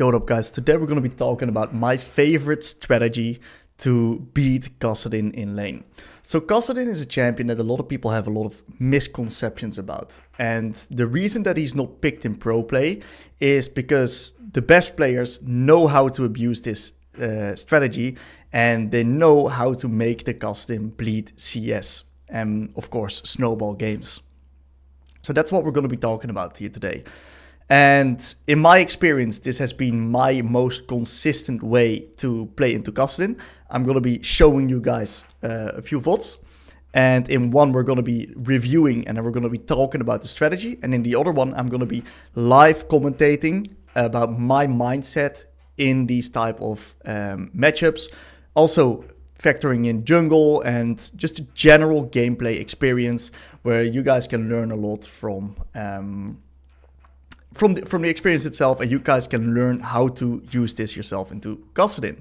Yo, what up guys, today we're going to be talking about my favorite strategy to beat Kassadin in lane. So Kassadin is a champion that a lot of people have a lot of misconceptions about. And the reason that he's not picked in pro play is because the best players know how to abuse this strategy and they know how to make the Kassadin bleed CS and of course snowball games. So that's what we're going to be talking about here today. And in my experience, this has been my most consistent way to play into Kassadin. I'm going to be showing you guys a few VODs. And in one, we're going to be reviewing and then we're going to be talking about the strategy. And in the other one, I'm going to be live commentating about my mindset in these type of matchups. Also factoring in jungle and just a general gameplay experience where you guys can learn a lot from the experience itself, and you guys can learn how to use this yourself into Kassadin.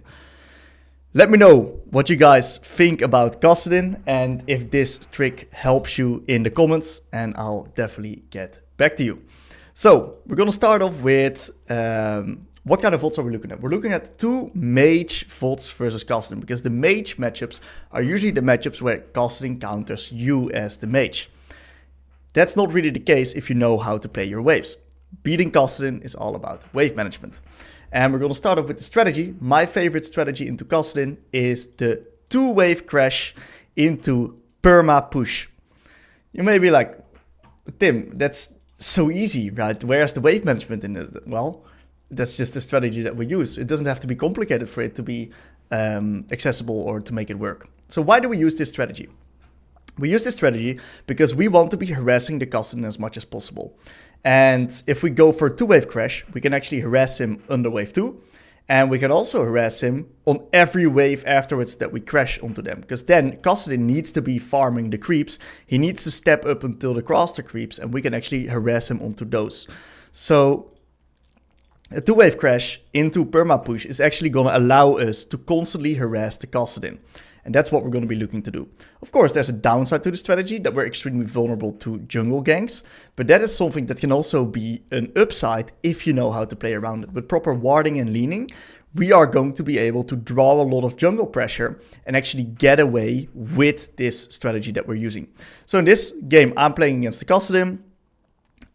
Let me know what you guys think about Kassadin and if this trick helps you in the comments, and I'll definitely get back to you. So we're gonna start off with what kind of VODs are we looking at? We're looking at two mage VODs versus Kassadin, because the mage matchups are usually the matchups where Kassadin counters you as the mage. That's not really the case if you know how to play your waves. Beating Kassadin is all about wave management. And we're going to start off with the strategy. My favorite strategy into Kassadin is the 2-wave crash into perma push. You may be like, Tim, that's so easy, right? Where's the wave management in it? Well, that's just the strategy that we use. It doesn't have to be complicated for it to be accessible or to make it work. So why do we use this strategy? We use this strategy because we want to be harassing the Kassadin as much as possible. And if we go for a 2-wave crash, we can actually harass him under wave 2. And we can also harass him on every wave afterwards that we crash onto them. Because then Kassadin needs to be farming the creeps. He needs to step up until the caster creeps, and we can actually harass him onto those. So a 2-wave crash into perma push is actually going to allow us to constantly harass the Kassadin. And that's what we're going to be looking to do. Of course, there's a downside to the strategy that we're extremely vulnerable to jungle ganks. But that is something that can also be an upside if you know how to play around it. With proper warding and leaning, we are going to be able to draw a lot of jungle pressure and actually get away with this strategy that we're using. So in this game, I'm playing against the Kassadin.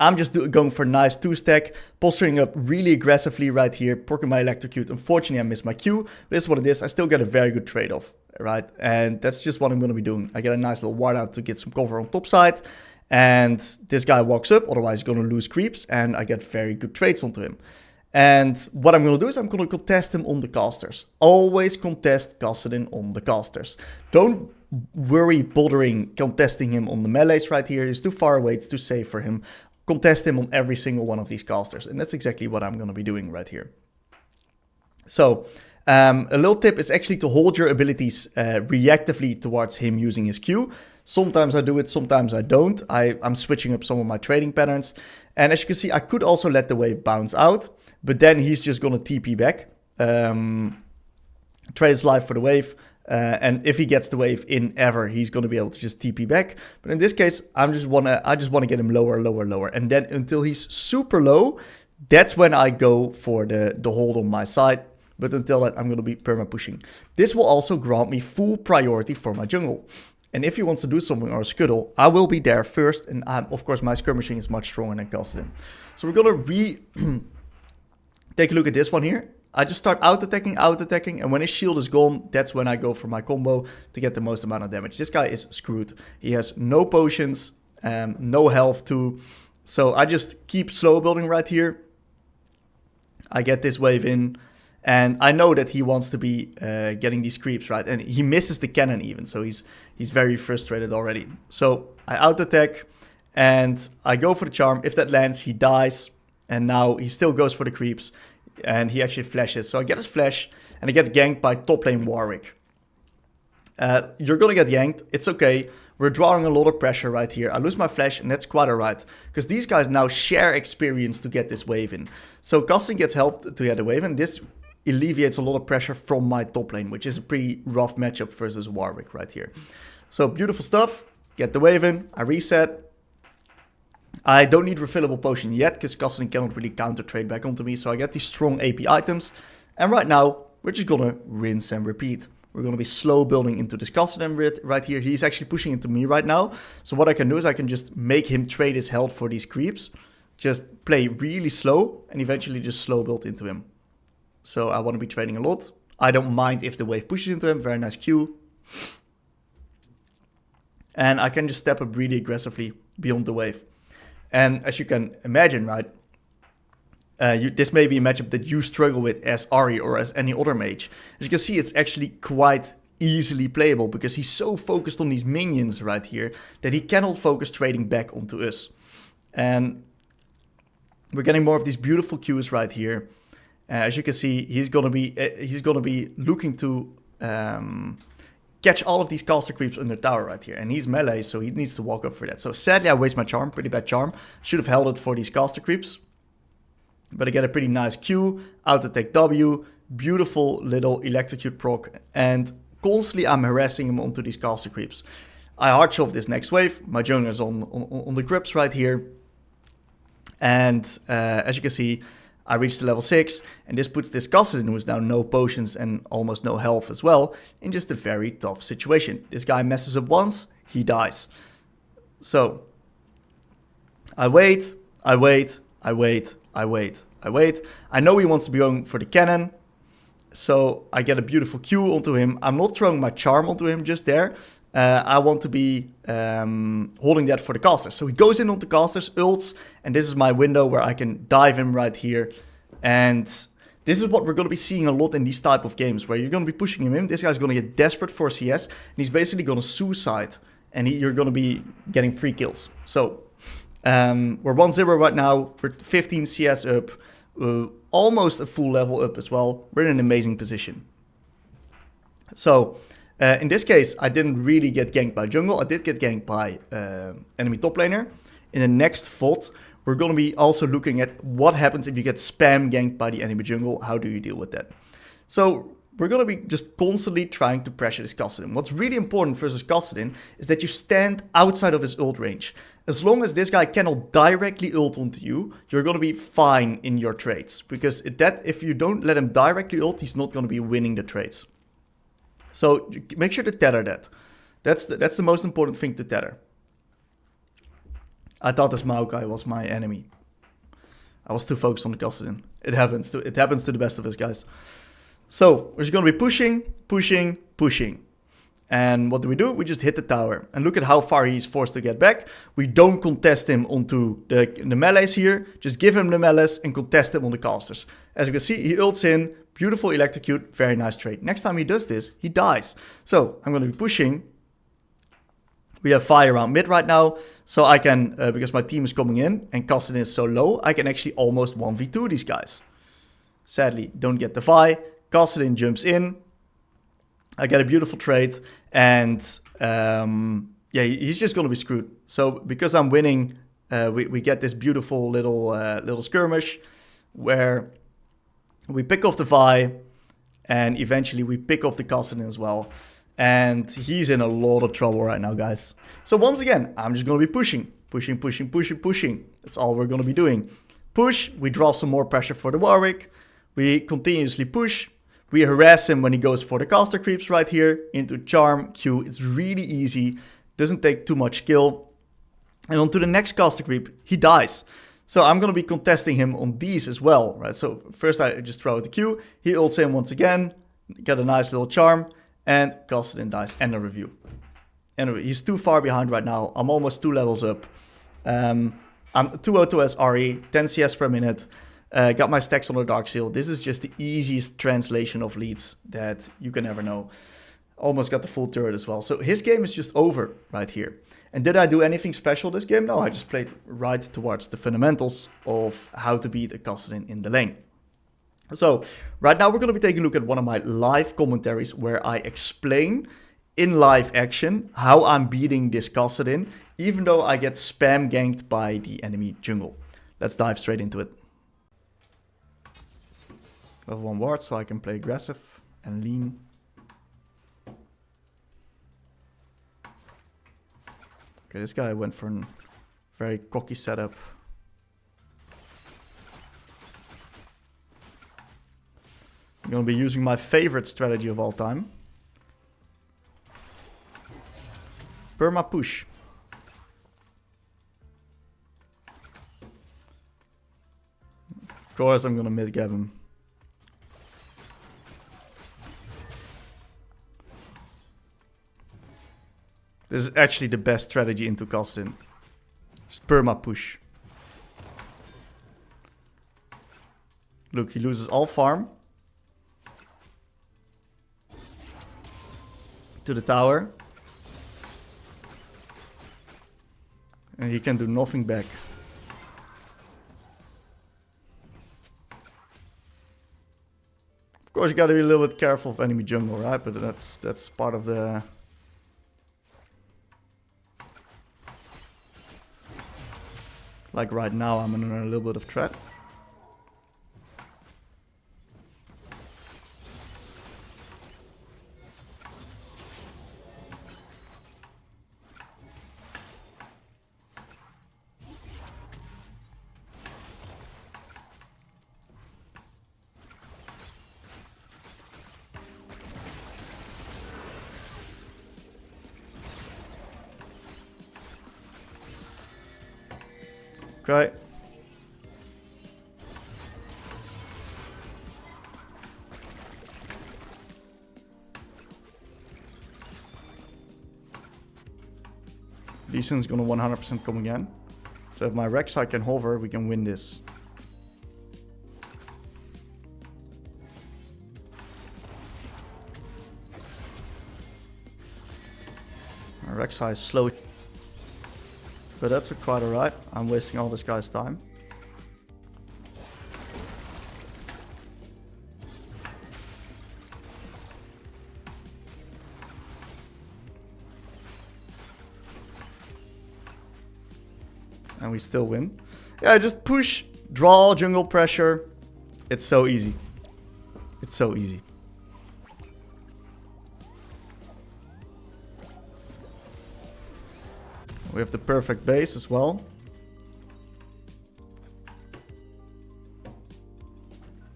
I'm just going for a nice 2-stack, posturing up really aggressively right here, proccing my electrocute. Unfortunately, I missed my Q, but this is what it is. I still get a very good trade-off, right? And that's just what I'm going to be doing. I get a nice little ward out to get some cover on top side, and this guy walks up, otherwise he's going to lose creeps, and I get very good trades onto him. And what I'm going to do is I'm going to contest him on the casters. Always contest Kassadin on the casters. Don't worry bothering contesting him on the melees right here. He's too far away, it's too safe for him. Contest him on every single one of these casters. And that's exactly what I'm going to be doing right here. So a little tip is actually to hold your abilities reactively towards him using his Q. Sometimes I do it, sometimes I don't. I'm switching up some of my trading patterns. And as you can see, I could also let the wave bounce out. But then he's just going to TP back. Trade his life for the wave. And if he gets the wave in ever, he's going to be able to just TP back. But in this case, I just want to get him lower, lower, lower. And then until he's super low, that's when I go for the hold on my side. But until that, I'm going to be perma pushing. This will also grant me full priority for my jungle. And if he wants to do something or a scuttle, I will be there first. And of course, my skirmishing is much stronger than Kassadin. So we're going to take a look at this one here. I just start out-attacking, and when his shield is gone, that's when I go for my combo to get the most amount of damage. This guy is screwed. He has no potions, no health too. So I just keep slow building right here. I get this wave in, and I know that he wants to be getting these creeps, right? And he misses the cannon even, so he's very frustrated already. So I out-attack, and I go for the charm. If that lands, he dies, and now he still goes for the creeps. And he actually flashes. So I get his flash, and I get ganked by top lane Warwick. You're gonna get yanked. It's okay. We're drawing a lot of pressure right here. I lose my flash, and that's quite alright. Because these guys now share experience to get this wave in. So Kassadin gets help to get a wave, and this alleviates a lot of pressure from my top lane, which is a pretty rough matchup versus Warwick right here. So beautiful stuff. Get the wave in. I reset. I don't need refillable potion yet, because Kassadin cannot really counter trade back onto me, so I get these strong AP items. And right now, we're just gonna rinse and repeat. We're gonna be slow building into this Kassadin right here. He's actually pushing into me right now. So what I can do is I can just make him trade his health for these creeps. Just play really slow, and eventually just slow build into him. So I want to be trading a lot. I don't mind if the wave pushes into him. Very nice Q. And I can just step up really aggressively beyond the wave. And as you can imagine, right, this may be a matchup that you struggle with as Ahri or as any other mage. As you can see, it's actually quite easily playable because he's so focused on these minions right here that he cannot focus trading back onto us. And we're getting more of these beautiful Qs right here. As you can see, he's gonna be looking to catch all of these caster creeps on the tower right here. And he's melee, so he needs to walk up for that. So sadly, I waste my charm. Pretty bad charm. Should have held it for these caster creeps. But I get a pretty nice Q, auto attack W, beautiful little electrocute proc, and constantly I'm harassing him onto these caster creeps. I hard shove this next wave. My jungler is on the grips right here. And as you can see, I reached the level 6, and this puts this Kassadin, who is now no potions and almost no health as well, in just a very tough situation. This guy messes up once, he dies. So, I wait. I know he wants to be going for the cannon, so I get a beautiful Q onto him. I'm not throwing my charm onto him just there. I want to be holding that for the casters. So he goes in onto casters, ults, and this is my window where I can dive him right here. And this is what we're going to be seeing a lot in these type of games, where you're going to be pushing him in. This guy's going to get desperate for CS, and he's basically going to suicide, and you're going to be getting free kills. So we're 1-0 right now. We're 15 CS up, almost a full level up as well. We're in an amazing position. So in this case, I didn't really get ganked by jungle. I did get ganked by enemy top laner. In the next VOD, we're going to be also looking at what happens if you get spam ganked by the enemy jungle. How do you deal with that? So we're going to be just constantly trying to pressure this Kassadin. What's really important versus Kassadin is that you stand outside of his ult range. As long as this guy cannot directly ult onto you, you're going to be fine in your trades. Because if you don't let him directly ult, he's not going to be winning the trades. So make sure to tether that. That's the most important thing to tether. I thought this Maokai was my enemy. I was too focused on the Kassadin. It happens to the best of us, guys. So we're just going to be pushing. And what do? We just hit the tower. And look at how far he's forced to get back. We don't contest him onto the melees here. Just give him the melees and contest him on the casters. As you can see, he ults in. Beautiful electrocute. Very nice trade. Next time he does this, he dies. So I'm going to be pushing. We have fire around mid right now. So I can, because my team is coming in and Kassadin is so low, I can actually almost 1v2 these guys. Sadly, don't get the Vi. Kassadin jumps in. I get a beautiful trade, and yeah, he's just gonna be screwed. So because I'm winning, we get this beautiful little skirmish where we pick off the Vi, and eventually we pick off the Kassadin as well. And he's in a lot of trouble right now, guys. So once again, I'm just gonna be pushing. That's all we're gonna be doing. Push. We drop some more pressure for the Warwick. We continuously push. We harass him when he goes for the caster creeps right here into charm, Q. It's really easy. Doesn't take too much skill. And on to the next caster creep, he dies. So I'm going to be contesting him on these as well, right? So first I just throw out the Q. He ults in once again. Get a nice little charm. And Kassadin dies. End of review. Anyway, he's too far behind right now. I'm almost 2 levels up. I'm 202 as Ahri, 10 CS per minute. Got my stacks on the Dark Seal. This is just the easiest translation of leads that you can ever know. Almost got the full turret as well. So his game is just over right here. And did I do anything special this game? No, I just played right towards the fundamentals of how to beat a Kassadin in the lane. So right now we're going to be taking a look at one of my live commentaries where I explain in live action how I'm beating this Kassadin, even though I get spam ganked by the enemy jungle. Let's dive straight into it. Level 1 ward, so I can play aggressive and lean. Okay, this guy went for Very cocky setup. I'm gonna be using my favorite strategy of all time. Perma push. Of course I'm gonna mid-gap him. This is actually the best strategy into Kassadin. Just perma push. Look, he loses all farm. To the tower. And he can do nothing back. Of course, you gotta be a little bit careful of enemy jungle, right? But that's part of the... Like right now, I'm under a little bit of threat. Okay. Lee Sin's gonna 100% come again. So if my Rek'Sai can hover, we can win this. My Rek'Sai is slow. But that's quite alright. I'm wasting all this guy's time. And we still win. Yeah, just push, draw, jungle pressure. It's so easy. It's so easy. We have the perfect base as well.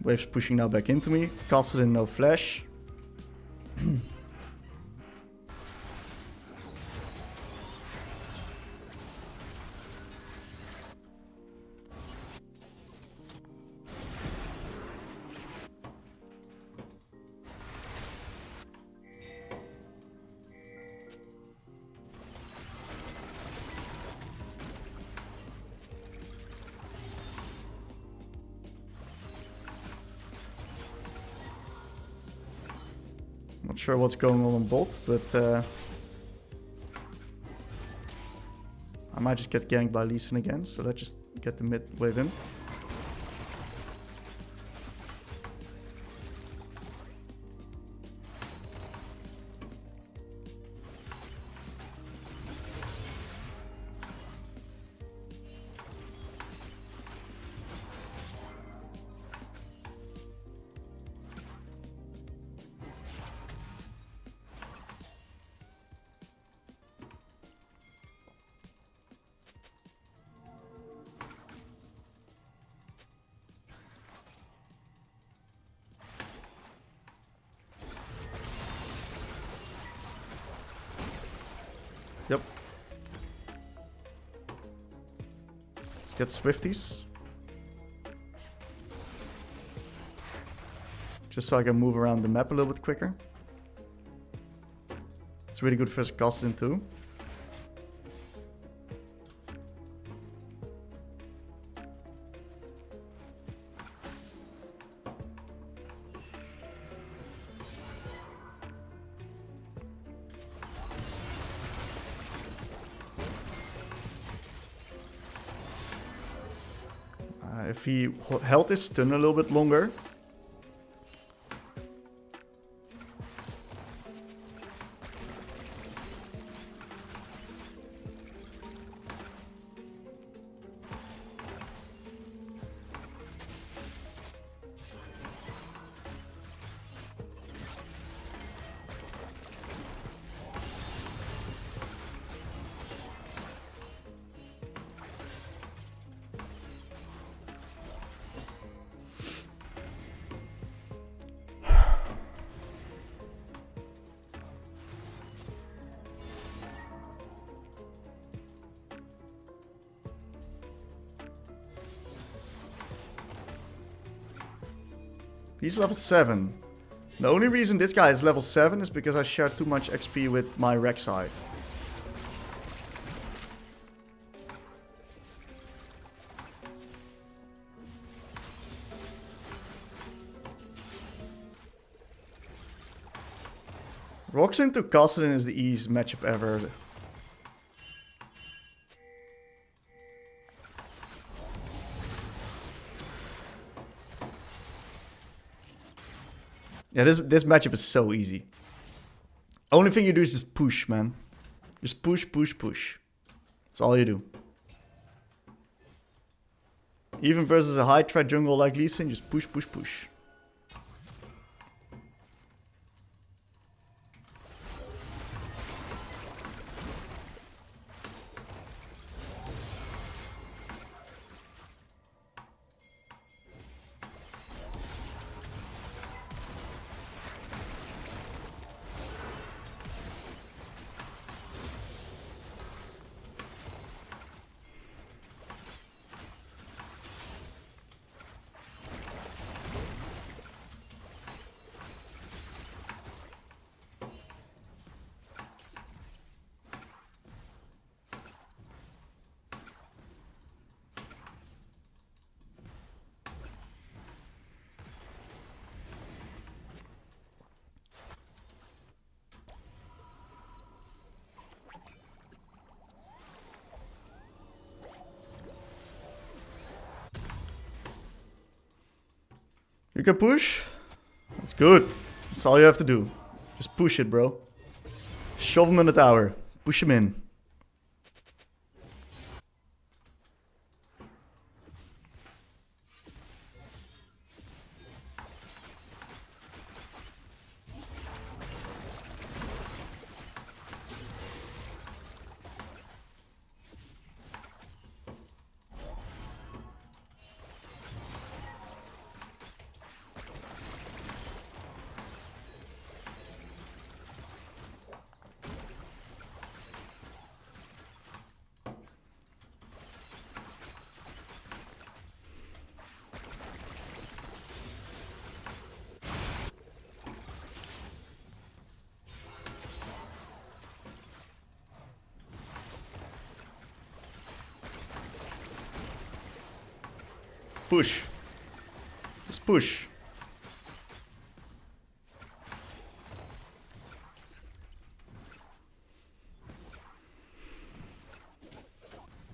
Wave's pushing now back into me. Kassadin, no flash. Not sure what's going on bot, but I might just get ganked by Lee Sin again, so let's just get the mid wave in. Yep. Let's get Swifties. Just so I can move around the map a little bit quicker. It's really good for Kassadin too. If he held his stun a little bit longer. He's level 7. The only reason this guy is level 7 is because I shared too much XP with my Rek'Sai. Rocks into Kassadin is the easiest matchup ever. Yeah, this matchup is so easy. Only thing you do is just push, man. Just push, push, push. That's all you do. Even versus a high threat jungle like Lee Sin, just push, push, push. You can push? That's good. That's all you have to do. Just push it, bro. Shove him in the tower. Push him in. Push. Just push.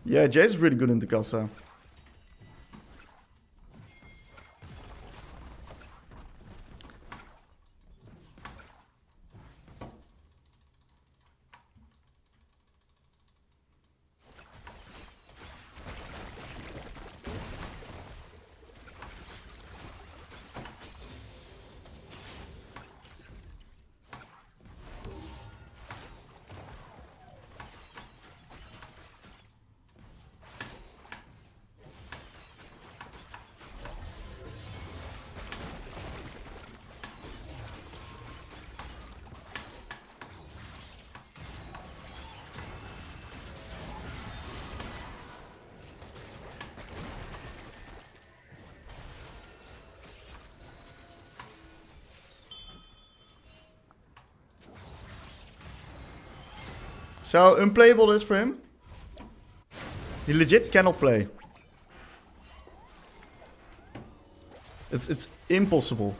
Yeah, Jay's really good into Kassa. So unplayable is for him. He legit cannot play. It's impossible.